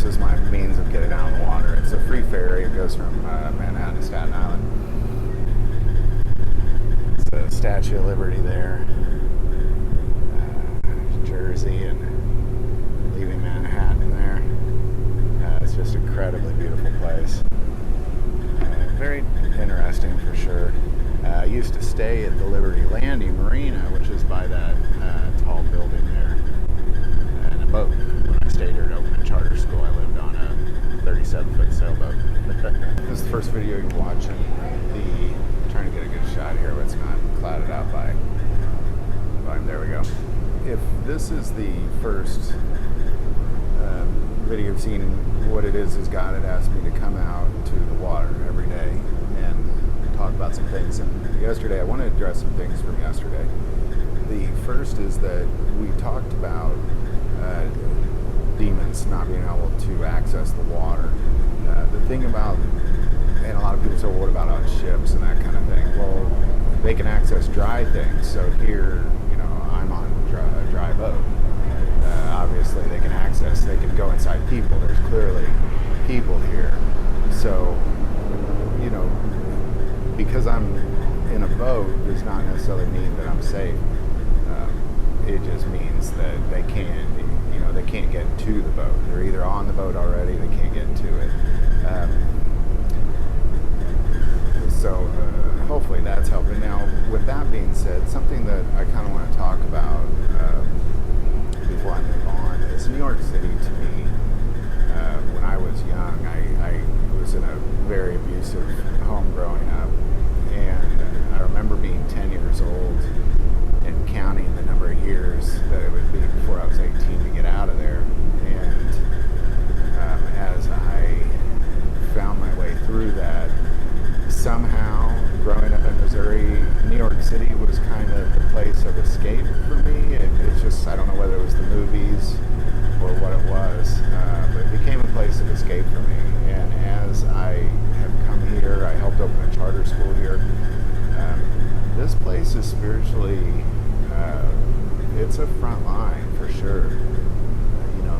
this is my means of getting out on the water. It's a free ferry. It goes from Manhattan to Staten Island. It's the Statue of Liberty there, Jersey, and leaving Manhattan there. It's just an incredibly beautiful place. Very interesting for sure. I used to stay at the Liberty Landing Marina, which is by that tall building there, and a boat. When I stayed here at Oakland Charter School, I lived on a 37-foot sailboat. This is the first video you're watching. Trying to get a good shot here, but it's not clouded out by volume. There we go. If this is the first video you've seen, what it is God had asked me to come out to the water every day and talk about some things. And yesterday, I want to address some things from yesterday. The first is that we talked about demons not being able to access the water. The thing about, and a lot of people say, well, what about on ships and that kind of thing? Well, they can access dry things. So here, I'm on a dry boat. Obviously, they can go inside people. There's clearly people here. So, because I'm in a boat does not necessarily mean that I'm safe. It just means that they can't get to the boat. They're either on the boat already, they can't get to it. So hopefully that's helping. Now, with that being said, something that I kind of want to talk about before I move on is New York City to me. When I was young, I was in a very abusive home growing up, and I remember being 10 years old and counting the number of years that it would be before I was 18 to get out of there. And as I found my way through that, somehow, growing up in Missouri, New York City was kind of the place of escape for me. It's just, I don't know whether it was the movies or what it was, but it became a place of escape for me. And as I have come here, I helped open a charter school here. This place is spiritually, it's a front line for sure.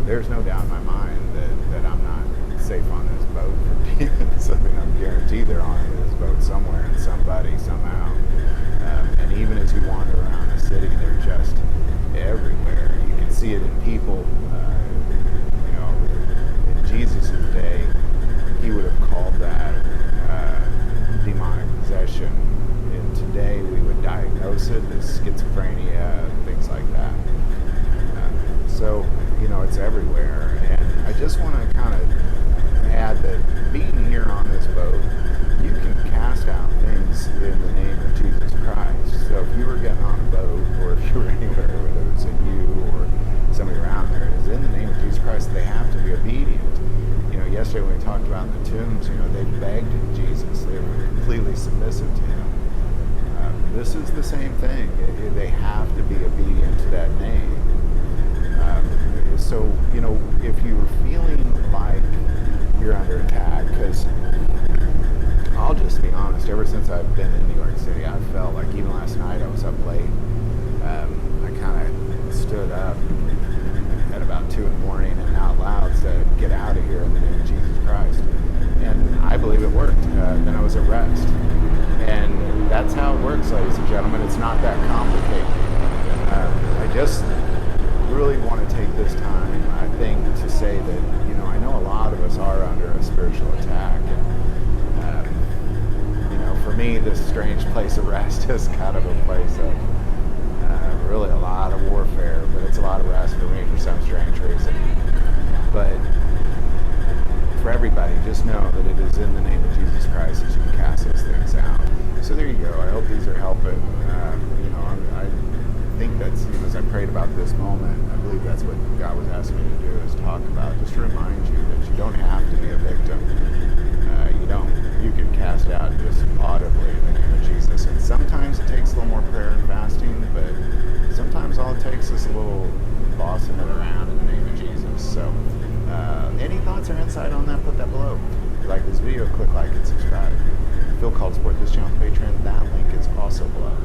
There's no doubt in my mind that I'm not safe on this boat from demons. I mean, I'm guaranteed they're on this boat somewhere and somebody, somehow. And even as you wander around the city, they're just everywhere. You can see it in people. In Jesus' day, he would have called that demonic possession. And today, we would diagnose it as schizophrenia, things like that. So, it's everywhere. And I just want to kind of add that being here on this boat, you can cast out things in the name of Jesus Christ. So if you were getting on a boat, or if you were anywhere, whether it's in you or somebody around there, it is in the name of Jesus Christ. They have to be obedient. Yesterday when we talked about the tombs, they begged Jesus. They were completely submissive to him. This is the same thing. They have to be obedient to that name. So, if you were feeling like you're under attack, because I'll just be honest, ever since I've been in New York City, I felt like even last night I was up late. I kind of stood up at about 2 in the morning and out loud said, "Get out of here in the name of Jesus Christ." And I believe it worked. Then I was at rest. And that's how it works, ladies and gentlemen. It's not that complicated. I just really want to take this time, I think, to say that, I know a lot of us are under a spiritual attack. And, for me, this strange place of rest is kind of a place of really a lot of warfare, but it's a lot of rest for me for some strange reason. But for everybody, just know that it is in the name of Jesus Christ that you can cast those things out. So there you go. I hope these are helping. I think that's, as I prayed about this moment, I believe that's what God was asking me to do, is talk about, just to remind you that you don't have to be a victim. You can cast out just audibly in the name of Jesus. And sometimes it takes a little more prayer and fasting, but sometimes all it takes is a little bossing it around in the name of Jesus. So any thoughts or insight on that, put that below. If you like this video, click like and subscribe. Feel called to support this channel on Patreon. That link is also below.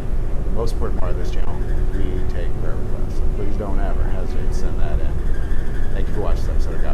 The most important part of this channel, we take prayer requests. So please don't ever hesitate to send that in. Thank you for watching this episode of God.